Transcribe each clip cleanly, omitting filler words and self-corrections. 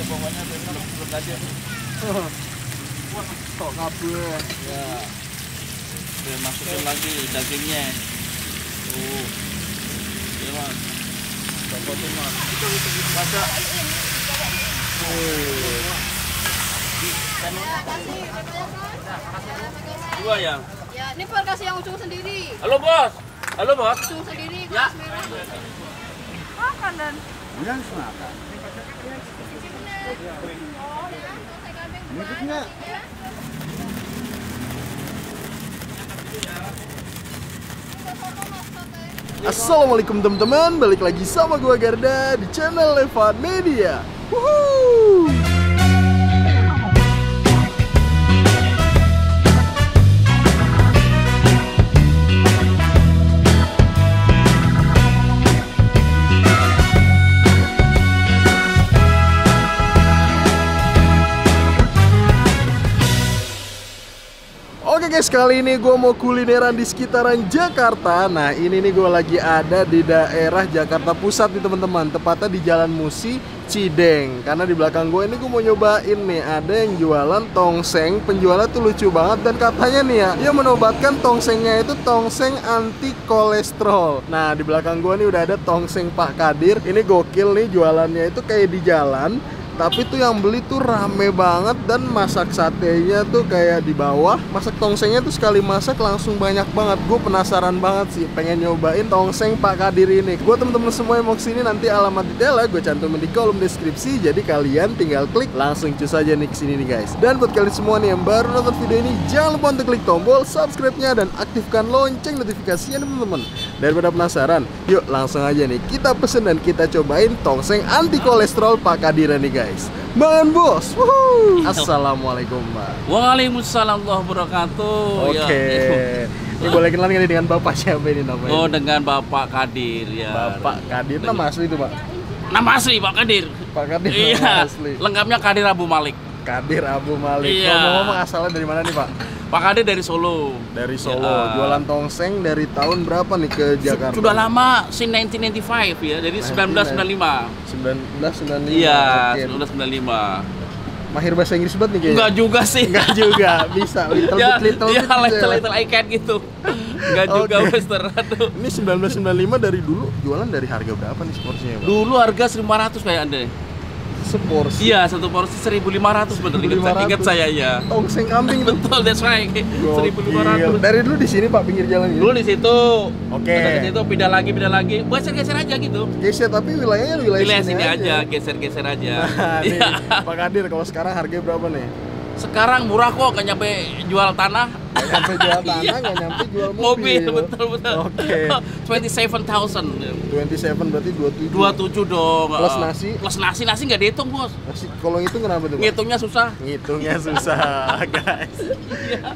pokoknya belum aja. Kok kabel. Ya. Oke, masukin lagi dagingnya. Tuh. Ya, Mas. Copotin, Mas. Masa. Dua ya? Ya, ini Pak kasih yang ujung sendiri. Halo, Bos. Halo, Bos. Ujung sendiri, Ya. kelas merah. Makan dan. Bulan makan. Mikirnya. Assalamualaikum teman-teman, balik lagi sama gua Garda di channel Levan Media. Woohoo! Oke guys, kali ini gue mau kulineran di sekitaran Jakarta. Nah ini nih gue lagi ada di daerah Jakarta Pusat nih teman-teman. Tepatnya di Jalan Musi, Cideng. Karena di belakang gue ini gue mau nyobain nih, ada yang jualan tongseng. Penjualnya tuh lucu banget dan katanya nih ya, dia menobatkan tongsengnya itu tongseng anti kolesterol. Nah di belakang gue nih udah ada tongseng Pak Kadir. Ini gokil nih, jualannya itu kayak di jalan. Tapi tuh yang beli tuh rame banget dan masak satenya tuh kayak di bawah. Masak tongsengnya tuh sekali masak langsung banyak banget. Gue penasaran banget sih, pengen nyobain tongseng Pak Kadir ini. Gue temen-temen semua yang mau kesini, nanti alamat detailnya gue cantumin di kolom deskripsi. Jadi kalian tinggal klik langsung cus aja nih kesini nih guys. Dan buat kalian semua nih yang baru nonton video ini, jangan lupa untuk klik tombol subscribe-nya dan aktifkan lonceng notifikasinya temen-temen. Daripada penasaran, yuk langsung aja nih kita pesen dan kita cobain tongseng anti kolesterol Pak Kadir nih guys. Bangun bos. Woohoo. Assalamualaikum Mbak. Waalaikumsalam warahmatullahi wabarakatuh. Oke. Ini boleh kenalan nggak dengan Bapak siapa ini namanya? Oh, dengan Bapak Kadir ya. Bapak Kadir, nama asli itu Pak? Nama asli Pak Kadir. Pak Kadir Iya. nama asli. Lengkapnya Kadir Abu Malik. Kadir Abu Malik. Iya. Ngomong-ngomong asalnya dari mana nih Pak? Pak Kadir dari Solo. Dari Solo. Ya. Jualan tongseng dari tahun berapa nih ke Jakarta? Sudah lama, since 1995 ya. Jadi 1995. 1995. Iya, Oke. 1995. Mahir bahasa Inggris banget nih kayaknya. Enggak juga sih. Enggak juga, bisa little Ya, bit little ya, bit. little I can gitu. Enggak juga Oke. Wester tuh. Ini 1995 dari dulu jualan dari harga berapa nih seporsinya, Pak? Dulu harga 1.500 kayak Anda. Seporsi. Iya, satu porsi 1.500 betul. Ingat 1.500. saya ya. Tongseng kambing tuh. Betul, that's right. Gokil. 1.500. Dari dulu di sini Pak, pinggir jalan ini. Dulu di situ. Oke. Udah di situ pindah lagi. Geser-geser aja gitu. Geser tapi wilayahnya wilayah Wilayah sini sini aja, geser-geser aja. Nah, nih, Iya. Pak Kadir, kalau sekarang harganya berapa nih? Sekarang murah kok, nggak nyampe jual tanah. Nggak nyampe jual tanah, Iya. nggak nyampe jual Mobil, betul. Oke. 27.000. 27 berarti 27. 27 dong. Plus nasi? Plus nasi nggak dihitung, Bos. Nasi, kalau itu kenapa tuh, Pak? Ngitungnya susah. Ngitungnya susah, guys.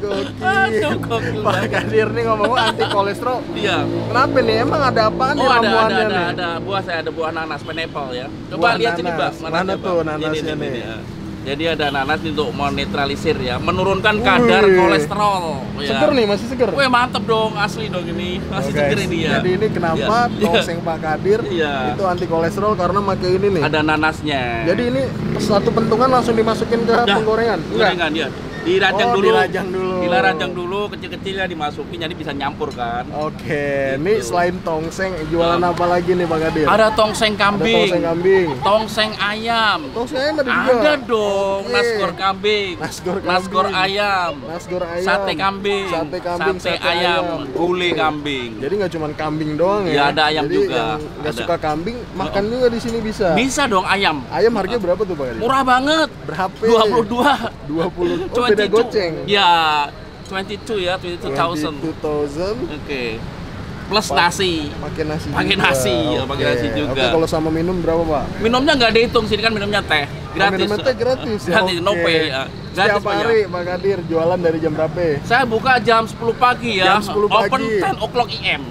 Gokil. Aduh, gokil Pak banget. Kadir nih ngomong anti kolesterol. Iya. Kenapa nih? Emang ada apaan nih Oh, ramuannya nih? ada buah, saya ada buah nanas pineapple ya. Buah Coba lihat sini, Mbak. nanas. Mana Nanasnya, tuh Mbak? nanasnya Ini, nih? ya. Jadi ada nanas untuk menetralisir ya, menurunkan kadar Wih. kolesterol. Ya. Seger nih, masih seger. Wih, mantep dong, asli dong ini. Masih Oke, seger ini ya. Jadi ini kenapa Iya. tongseng Pak Kadir Iya. itu anti kolesterol karena pakai ini nih. Ada nanasnya. Jadi ini satu pentungan langsung dimasukin ke Dah, penggorengan? gorengan dia. Dirajang Oh, dulu. dirajang dulu. Dirajang dulu, kecil-kecilnya dimasukin jadi bisa nyampur kan. Oke, Gitu. ini selain tongseng jualan apa lagi nih Pak Kadir? Ada tongseng Ada kambing. tongseng kambing. Tongseng ayam. Tongseng ayam ada juga? Ada dong, Oke. nasgor kambing. Nasgor kambing. Nasgor ayam. Nasgor ayam. Sate kambing. Sate kambing, Sate ayam. Gulai Oke. kambing. Jadi nggak cuma kambing doang ya? Iya, ada ayam Jadi juga. yang nggak Ada. suka kambing, makan juga di sini bisa. Bisa dong ayam. Ayam harganya berapa tuh Pak Kadir? Murah banget. Berapa? 22. 20. Oh, beda 22. goceng. Ya, 22 ya, 22.000. 22.000 Oke. Plus nasi. pakai nasi Pakai juga. nasi, ya, pakai Oke. nasi juga. Oke, kalau sama minum berapa Pak? Minumnya nggak dihitung sini kan minumnya teh. Gratis. Minumnya teh gratis. Gratis, no Oke. pay. Ya. Gratis Setiap hari Pak Kadir jualan dari jam berapa? Saya buka jam 10 pagi ya. Jam 10 pagi. Open 10 o'clock AM.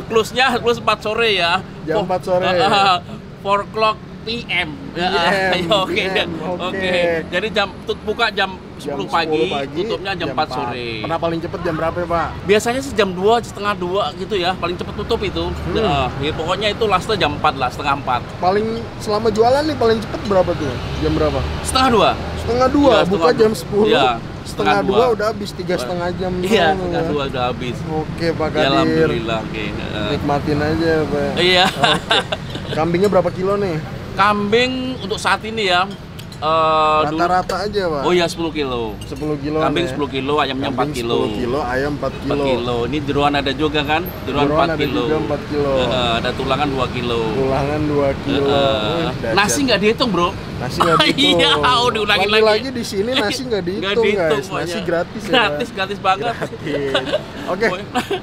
Close-nya close 4 sore ya. Jam 4 sore. 4 o'clock PM. Ya, PM, oke. PM, Oke. oke. Jadi buka jam 10 pagi, tutupnya jam 4 sore. Pernah paling cepet jam berapa ya, Pak? Biasanya sih jam 2, setengah 2 gitu ya, paling cepet tutup itu. Ya, pokoknya itu lastnya jam 4 lah, setengah 4. Paling selama jualan nih paling cepet berapa tuh? Jam berapa? Setengah 2. Setengah 2, Iya, buka setengah jam 2. 10. Iya, Setengah setengah 2 2. udah habis 3,5 jam. Iya, doang setengah ya. 2 udah habis. Oke, Pak Ya, Kadir. alhamdulillah. Oke. Nikmatin aja, Pak. Iya. Oke. Kambingnya berapa kilo nih? Kambing untuk saat ini ya. Dulu, Rata-rata aja, Pak. oh ya 10 kilo. 10 kilo. Kambing 10 kilo, ayamnya 4 Kambing kilo. 10 kilo, ayam 4 4 kilo. kilo. Ini jeroan ada juga kan? Jeroan Jeroan 4 ada kilo. juga 4 kilo. Ada tulangan 2 kilo. Tulangan 2 kilo. Wih, dahsyat. Nasi nggak dihitung, Bro. Nasi nggak dihitung. Iya, diulangin lagi di sini nasi nggak dihitung, guys. Nasi pokoknya. gratis ya. Gratis, gratis banget. Gratis. Oke,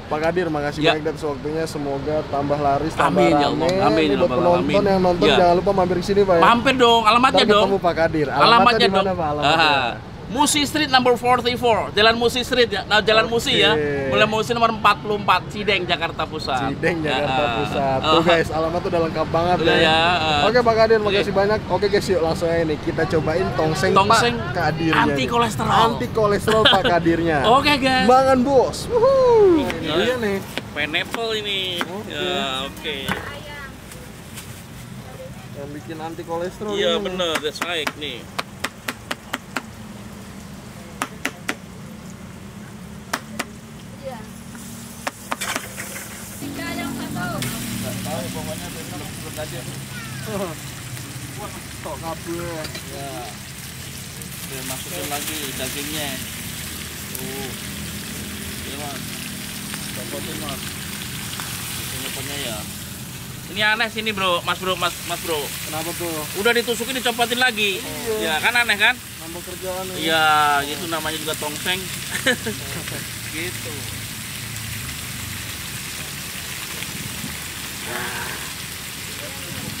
Pak Kadir, makasih Ya. banyak atas waktunya. Semoga tambah laris, tambah Amin, ya rame. Allah. Amin, Ini ya buat Rabbal penonton Alamin. yang nonton Ya. jangan lupa mampir ke sini, Pak ya. Mampir dong, alamatnya Ntar dong. ketemu Pak Kadir. Alamatnya di mana, dong. Pak? Alamatnya. Musi Street number 44, Jalan Musi Street ya. Nah, Jalan Musi ya. Oke. Mulai Musi nomor 44, Cideng, Jakarta Pusat. Cideng, Jakarta Ya. Pusat. Tuh guys, alamat udah lengkap banget Udah ya. Oke, Pak Kadir, Oke. makasih banyak. Oke guys, yuk langsung aja nih kita cobain tongseng, Tongseng Pak Kadirnya. anti nih. kolesterol. Anti kolesterol Pak Kadirnya. Oke, guys. Mangan bos. Wuhu. Ini Ya. dia nih. Pineapple ini. Oke. Ya, oke. Yang bikin anti kolesterol. Iya, ini. bener, that's right nih. Iya. Tiga yang satu. Tahu pokoknya belum aja. Tok kabel. Ya. Udah masukin lagi dagingnya. Tuh. Iya, Mas. Copotin, Mas. Ini ya. Ini aneh sini, Bro. Mas Bro. Kenapa tuh? Udah ditusukin dicopotin lagi. Ya, kan aneh kan? Nambah kerjaan ya. Iya, itu namanya juga tongseng. Gitu.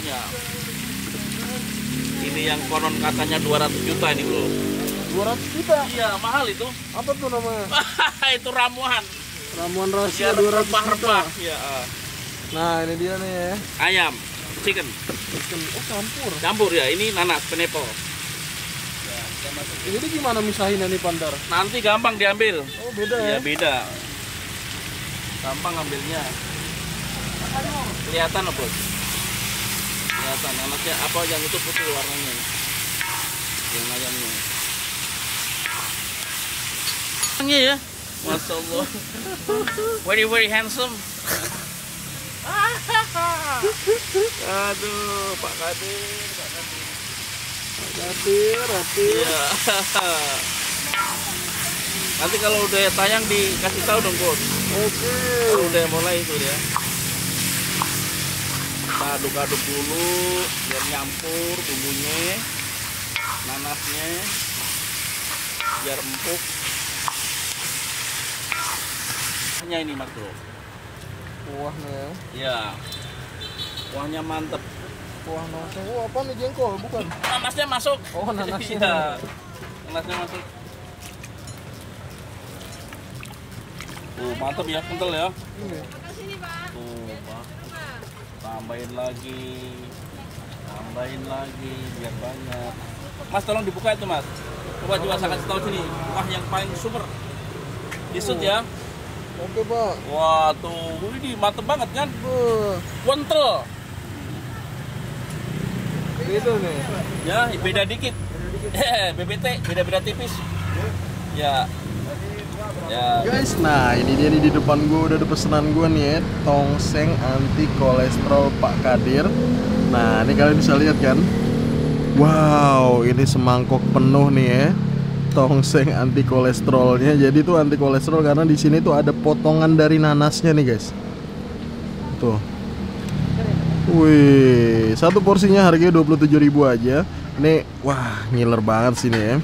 Ya. Ini yang konon katanya 200 juta ini, Bro. 200 juta. Iya, mahal itu. Apa tuh namanya? Itu ramuan. Ramuan Biar rahasia 200 juta. rebah-rebah. Ya. Nah, ini dia nih ya. Ayam, chicken, Oh, campur. campur ya. Ini nanas, pineapple. Ini gimana misahinnya nih, Pandar? Nanti gampang diambil. Oh, beda ya. Iya, beda. Gampang ambilnya. Kelihatan loh, Bos. Kelihatan nanasnya apa yang itu putih warnanya. Yang ayamnya. Orangnya ya. Masya Allah. Very very handsome. Aduh, Pak Kadir, Pak Kadir. Ratir. Iya. Nanti kalau udah tayang dikasih tahu dong, Bos. Oke. Kalau udah mulai itu ya. Kita aduk-aduk dulu biar nyampur bumbunya, nanasnya, biar empuk. Hanya ini, Mas Bro. Kuahnya. Ya. Kuahnya mantep. Kuah noseng. Oh, apa nih, jengkol? Bukan. Nanasnya masuk. Oh, nanasnya. Iya. Nanasnya masuk. Mantep ya, kental ya. Ini. Makasih nih, Pak. Pak. Pak. Tambahin lagi biar banyak. Mas tolong dibuka itu, Mas. Coba juga saya kasih tahu sini. Wah, yang paling super. Disut ya. Oke, Pak. Wah, tuh ini mantep banget kan? Beuh. Kental. Gitu nih. Ya, beda dikit. BBT beda-beda tipis. Ya. Ya. Guys, nah ini dia nih di depan gue udah ada pesanan gue nih ya, tongseng anti kolesterol Pak Kadir. Nah, ini kalian bisa lihat kan? Wow, ini semangkok penuh nih ya. Tongseng anti kolesterolnya. Jadi tuh anti kolesterol karena di sini tuh ada potongan dari nanasnya nih, guys. Tuh. Wih, satu porsinya harganya 27.000 aja. Ini wah, ngiler banget sini ya.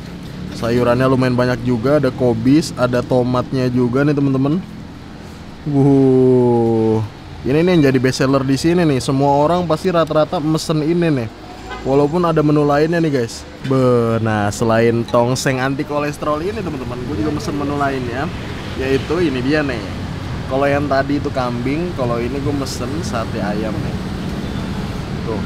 Sayurannya lumayan banyak juga, ada kobis, ada tomatnya juga nih teman-teman. Ini nih yang jadi best seller di sini nih. Semua orang pasti rata-rata mesen ini nih. Walaupun ada menu lainnya nih guys. Nah, selain tongseng anti kolesterol ini teman-teman, gue juga mesen menu lainnya, yaitu ini dia nih. Kalau yang tadi itu kambing, kalau ini gue mesen sate ayam nih. Tuh.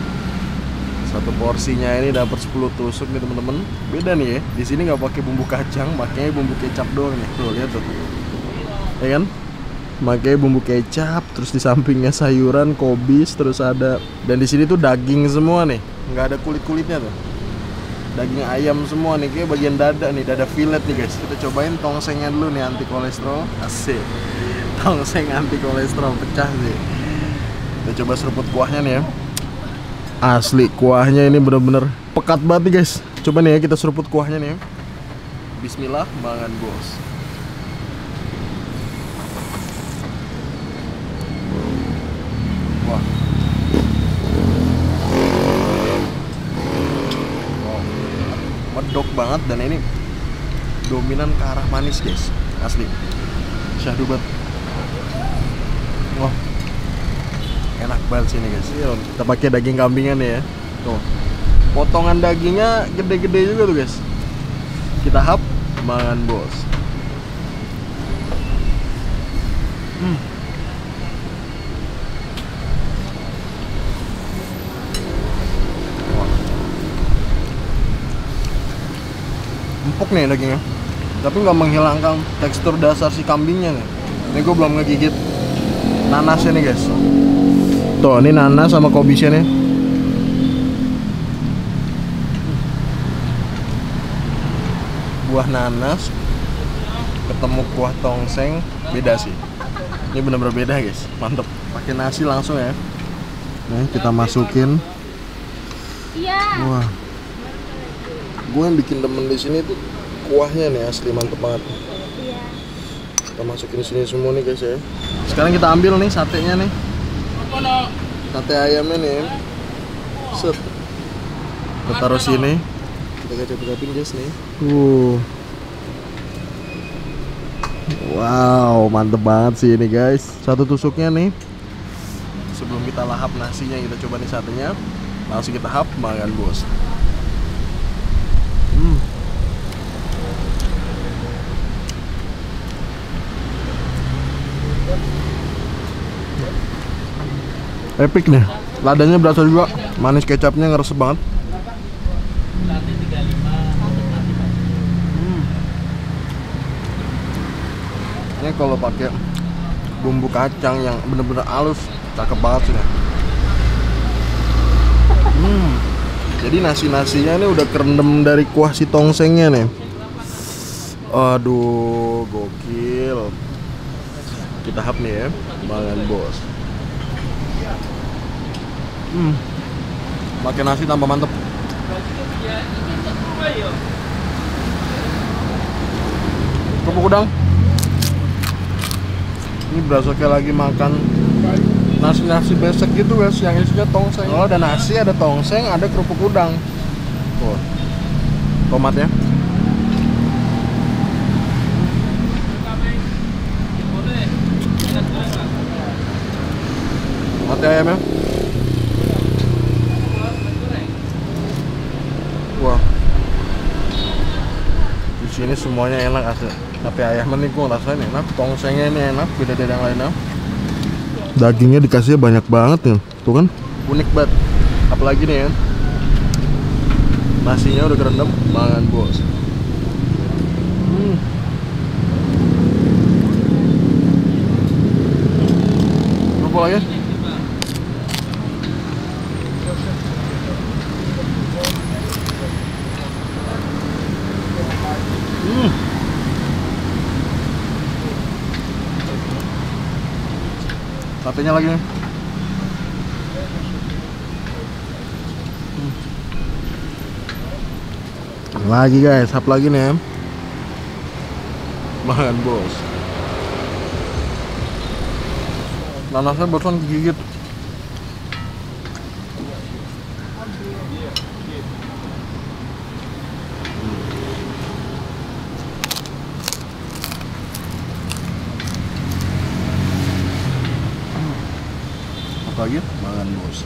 Satu porsinya ini dapat 10 tusuk nih teman-teman. Beda nih ya. Di sini nggak pakai bumbu kacang, makanya bumbu kecap doang nih. Tuh lihat tuh. Ya kan? Makanya bumbu kecap, terus di sampingnya sayuran, kobis, terus ada, dan di sini tuh daging semua nih, nggak ada kulit-kulitnya tuh. Daging ayam semua nih, kayak bagian dada nih, dada fillet nih guys. Kita cobain tongsengnya dulu nih, anti kolesterol. Asik. Tongseng anti kolesterol pecah sih. Kita coba seruput kuahnya nih ya. Asli kuahnya ini bener-bener pekat banget nih guys. Coba nih ya kita seruput kuahnya nih ya. Bismillah, makan bos. Wah. Wow. Medok banget dan ini dominan ke arah manis guys. Asli. Syahdu banget. Wah. Enak banget sini guys. Kita pakai daging kambingan ya. Tuh. Potongan dagingnya gede-gede juga tuh guys. Kita hap, makan bos. Wah. Empuk nih dagingnya. Tapi nggak menghilangkan tekstur dasar si kambingnya nih. Ini gue belum ngegigit nanasnya nih guys. Tuh, ini nanas sama kobisnya nih. Buah nanas ketemu kuah tongseng, beda sih. Ini bener-bener beda guys, mantep. Pakai nasi langsung ya. Nih kita masukin. Iya. Wah, gue yang bikin demen di sini tuh kuahnya nih, asli mantep banget. Iya. Kita masukin di sini semua nih guys ya. Sekarang kita ambil nih satenya nih. Sate ayamnya nih. Set. Kita taruh sini. Kita kecap-kecapin guys nih. Wow, mantep banget sih ini guys. Satu tusuknya nih. Sebelum kita lahap nasinya, kita coba nih satenya. Langsung kita hap, makan bos. Epic nih, ladanya berasa juga, manis kecapnya ngeresep banget. Ini kalau pakai bumbu kacang yang bener-bener halus, cakep banget sih. Jadi nasi-nasinya ini udah kerendam dari kuah si tongsengnya nih. Aduh, gokil. Kita hap nih ya, makan bos. Makan nasi tambah mantep. Kerupuk udang. Ini berasa kayak lagi makan nasi-nasi besek gitu guys, yang isinya tongseng. Oh, ada nasi, ada tongseng, ada kerupuk udang. Oh, tomatnya. Mati ayamnya. Wah, di sini semuanya enak asli. Tapi ayamnya nih gue ngerasain enak, tongsengnya ini enak, beda dari yang lainnya. Dagingnya dikasihnya banyak banget nih, tuh kan, unik banget. Apalagi nih ya, nasinya udah kerendam, makan bos. Kerupuk lagi. Satenya lagi nih. Lagi guys, hap lagi nih ya. Makan bos. Nanasnya bosan gigit. Lagi makan bos.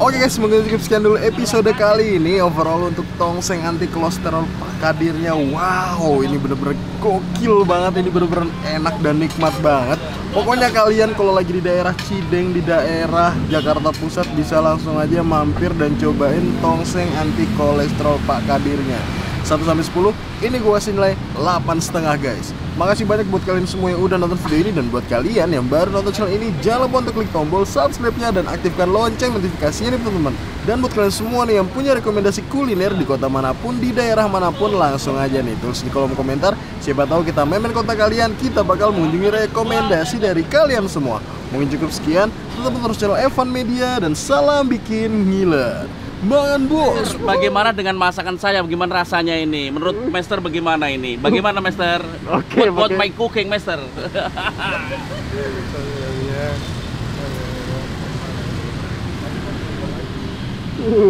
Oke guys, mungkin cukup sekian dulu episode kali ini. Overall untuk tongseng anti kolesterol Kadirnya. Wow, ini bener-bener gokil banget, ini bener-bener enak dan nikmat banget. Pokoknya kalian kalau lagi di daerah Cideng, di daerah Jakarta Pusat, bisa langsung aja mampir dan cobain tongseng anti kolesterol Pak Kadirnya. 1-10, ini gua kasih nilai 8,5 guys. Makasih banyak buat kalian semua yang udah nonton video ini, dan buat kalian yang baru nonton channel ini, jangan lupa untuk klik tombol subscribe-nya dan aktifkan lonceng notifikasinya nih teman-teman. Dan buat kalian semua nih yang punya rekomendasi kuliner di kota manapun, di daerah manapun, langsung aja nih tulis di kolom komentar. Siapa tahu kita memen kota kalian, kita bakal mengunjungi rekomendasi dari kalian semua. Mungkin cukup sekian, tetap terus channel Evan Media dan salam bikin ngiler. Makan bos. Bagaimana dengan masakan saya? Bagaimana rasanya ini? Menurut Master bagaimana ini? Bagaimana Master? Oke, What my cooking Master?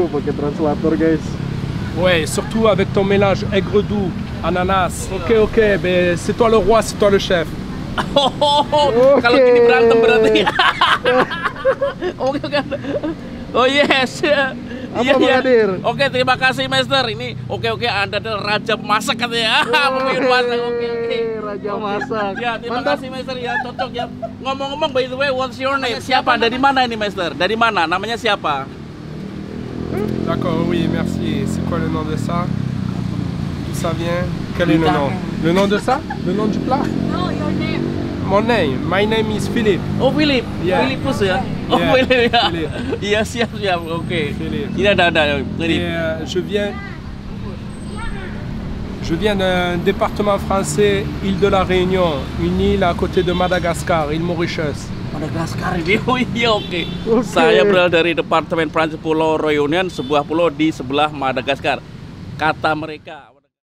Pakai translator guys. Ouais, surtout avec ton mélange aigre doux, ananas. Ok, mais c'est toi le roi, c'est toi le chef. Kalau gini berantem berarti. Oke. Oh yes. Apa Pak Kadir? Oke, terima kasih Master. Ini oke, Anda adalah raja masak katanya. Pemimpin masak. Oke. Raja masak. Ya, terima kasih Master ya, cocok ya. Ngomong-ngomong, by the way, what's your name? Siapa? Dari mana ini Master? Dari mana? Namanya siapa? D'accord, oui, merci. C'est quoi le nom de ça? D'où ça vient? Quel est le nom? Le nom de ça? Le nom du plat? No, your name. My name is Philip. Oh, Philip. Yeah. Philipus ya. Oh, Yeah, Philip ya. Philip. Iya, siap. Oke. Philip. Ini ada Et, Philip. je viens d'un département français, île de la Réunion, une île à côté de Madagascar, île Mauritius. Madagaskar ini. Oh iya, oke. Oke. Saya berasal dari Departemen Prancis Pulau Réunion, sebuah pulau di sebelah Madagaskar. Kata mereka